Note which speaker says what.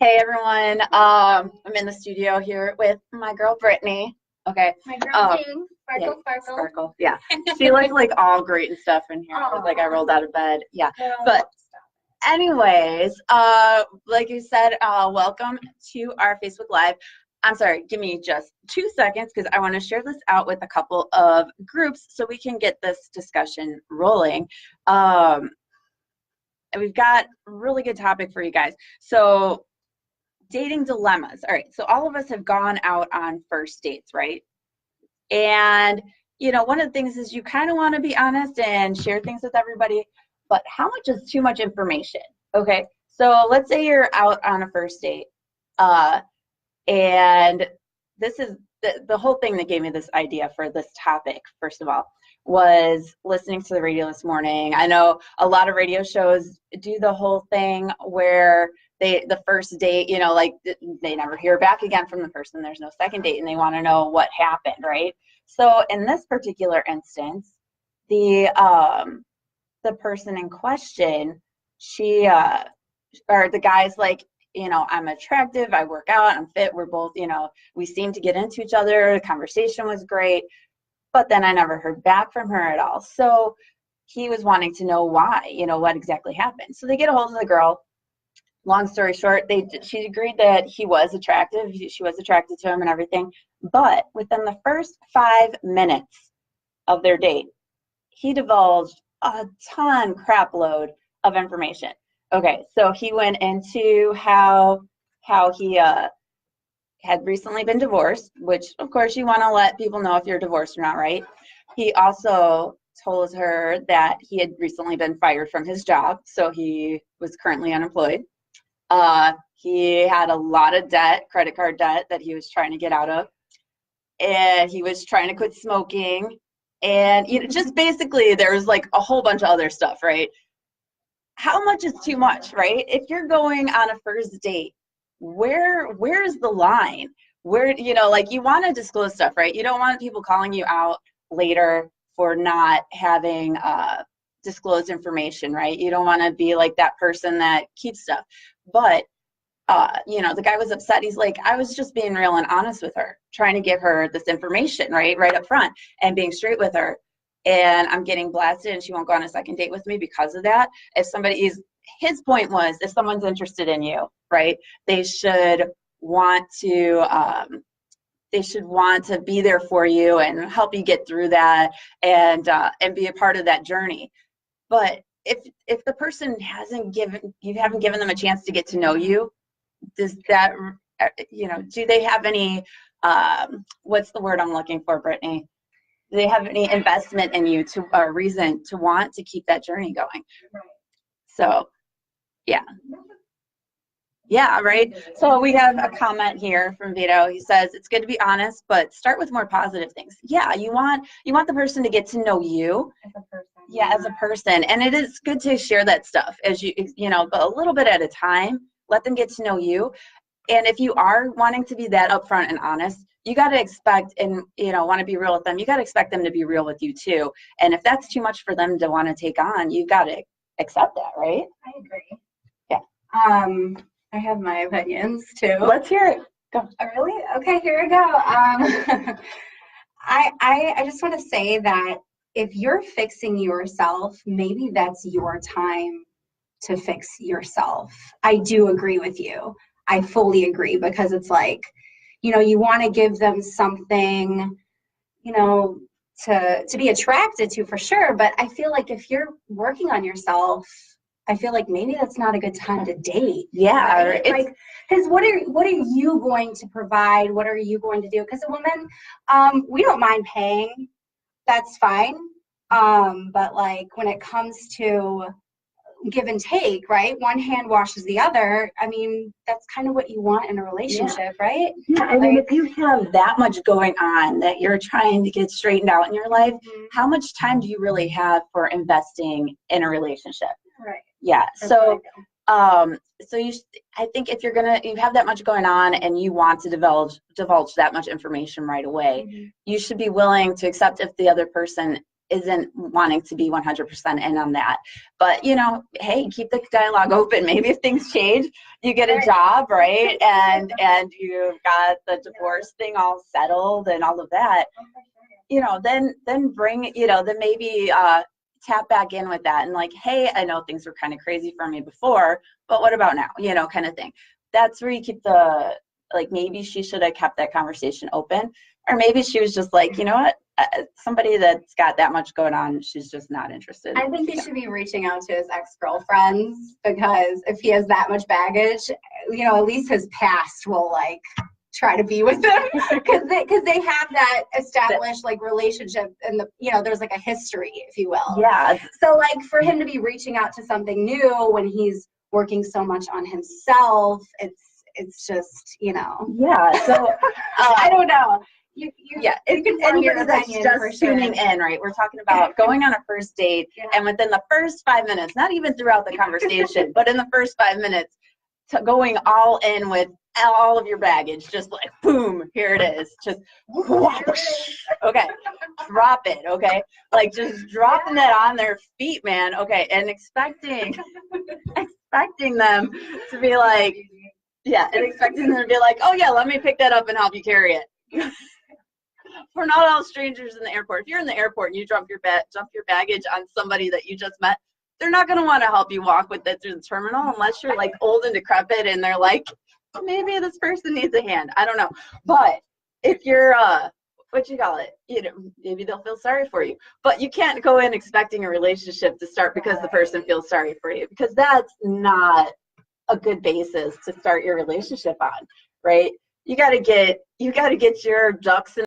Speaker 1: Hey everyone, I'm in the studio here with my girl Brittany. Okay.
Speaker 2: My girl Jinx,
Speaker 1: Yeah,
Speaker 2: sparkle.
Speaker 1: Sparkle. Yeah. She looked like all great and stuff in here. Looked like I rolled out of bed. Yeah. But anyways, like you said, welcome to our Facebook Live. I'm sorry, give me just 2 seconds because I want to share this out with a couple of groups so we can get this discussion rolling. And we've got a really good topic for you guys. So dating dilemmas. All right, so all of us have gone out on first dates, right? And one of the things is you kind of want to be honest and share things with everybody, but how much is too much information? Okay, so let's say you're out on a first date, and this is the whole thing that gave me this idea for this topic, first of all, was listening to the radio this morning. I know a lot of radio shows do the whole thing where the first date, like they never hear back again from the person. There's no second date and they want to know what happened, right? So in this particular instance, the person in question, or the guy's like, I'm attractive, I work out, I'm fit, we're both, we seem to get into each other, the conversation was great, but then I never heard back from her at all. So he was wanting to know why, what exactly happened. So they get a hold of the girl. Long story short, she agreed that he was attractive, she was attracted to him and everything, but within the first 5 minutes of their date, he divulged a crap load of information. Okay, so he went into how he had recently been divorced, which of course you want to let people know if you're divorced or not, right? He also told her that he had recently been fired from his job, so he was currently unemployed. He had a lot of debt, credit card debt, that he was trying to get out of, and he was trying to quit smoking, and just basically there was like a whole bunch of other stuff, right? How much is too much, right? If you're going on a first date, where's the line? Where, like, you want to disclose stuff, right? You don't want people calling you out later for not having disclosed information, right? You don't want to be like that person that keeps stuff. But the guy was upset. He's like, I was just being real and honest with her, trying to give her this information, right up front, and being straight with her. And I'm getting blasted and she won't go on a second date with me because of that. His point was, if someone's interested in you, right, they should want to be there for you and help you get through that, and be a part of that journey. But if the person haven't given them a chance to get to know you, does that, do they have any, what's the word I'm looking for, Brittany? Do they have any investment in you or reason to want to keep that journey going?
Speaker 2: Right.
Speaker 1: So, yeah. Yeah, right. So we have a comment here from Vito. He says, it's good to be honest, but start with more positive things. Yeah, you want the person to get to know you
Speaker 2: as a person.
Speaker 1: Yeah, as a person. And it is good to share that stuff as but a little bit at a time. Let them get to know you. And if you are wanting to be that upfront and honest, you got to expect, and want to be real with them, you got to expect them to be real with you too. And if that's too much for them to want to take on, you got to accept that, right?
Speaker 2: I agree.
Speaker 1: Yeah.
Speaker 2: I have my opinions too.
Speaker 1: Let's hear it. Go.
Speaker 2: Oh, really? Okay, here we go. I just want to say that if you're fixing yourself, maybe that's your time to fix yourself. I do agree with you. I fully agree, because it's like, you want to give them something, to be attracted to, for sure. But I feel like if you're working on yourself, I feel like maybe that's not a good time to date.
Speaker 1: Yeah.
Speaker 2: Right? Like, because what are you going to provide? What are you going to do? Because a woman, we don't mind paying. That's fine. But like when it comes to give and take, right? One hand washes the other. I mean, that's kind of what you want in a relationship, right?
Speaker 1: Yeah, I mean, if you have that much going on that you're trying to get straightened out in your life, how much time do you really have for investing in a relationship?
Speaker 2: Right.
Speaker 1: Yeah. So I think if you have that much going on and you want to divulge that much information right away, you should be willing to accept if the other person isn't wanting to be 100% in on that. But, you know, hey, keep the dialogue open. Maybe if things change, you get a job, right? And you've got the divorce thing all settled and all of that, you know, then bring, you know, then maybe tap back in with that and like, hey, I know things were kind of crazy for me before, but what about now? You know, kind of thing. That's where you keep the, like, maybe she should have kept that conversation open. Or maybe she was just like, you know what, somebody that's got that much going on, she's just not interested.
Speaker 2: I think he should be reaching out to his ex-girlfriends, because if he has that much baggage, you know, at least his past will like try to be with him, because they have that established like relationship, and the, you know, there's like a history, if you will.
Speaker 1: Yeah.
Speaker 2: So like for him to be reaching out to something new when he's working so much on himself, it's just, you know.
Speaker 1: Yeah. So
Speaker 2: I don't know. You
Speaker 1: anybody that's just tuning in, right? We're talking about going on a first date, and within the first 5 minutes, not even throughout the conversation, but in the first 5 minutes, going all in with all of your baggage, just like boom, here it is, just okay, drop it, okay, like just dropping that on their feet, man, okay, and expecting them to be like, yeah, and expecting them to be like, oh yeah, let me pick that up and help you carry it. We're not all strangers in the airport. If you're in the airport and you jump your baggage on somebody that you just met, they're not going to want to help you walk with it through the terminal unless you're like old and decrepit and they're like, maybe this person needs a hand. I don't know. But if you're, what you call it, you know, maybe they'll feel sorry for you. But you can't go in expecting a relationship to start because the person feels sorry for you, because that's not a good basis to start your relationship on, right? You got to get your ducks in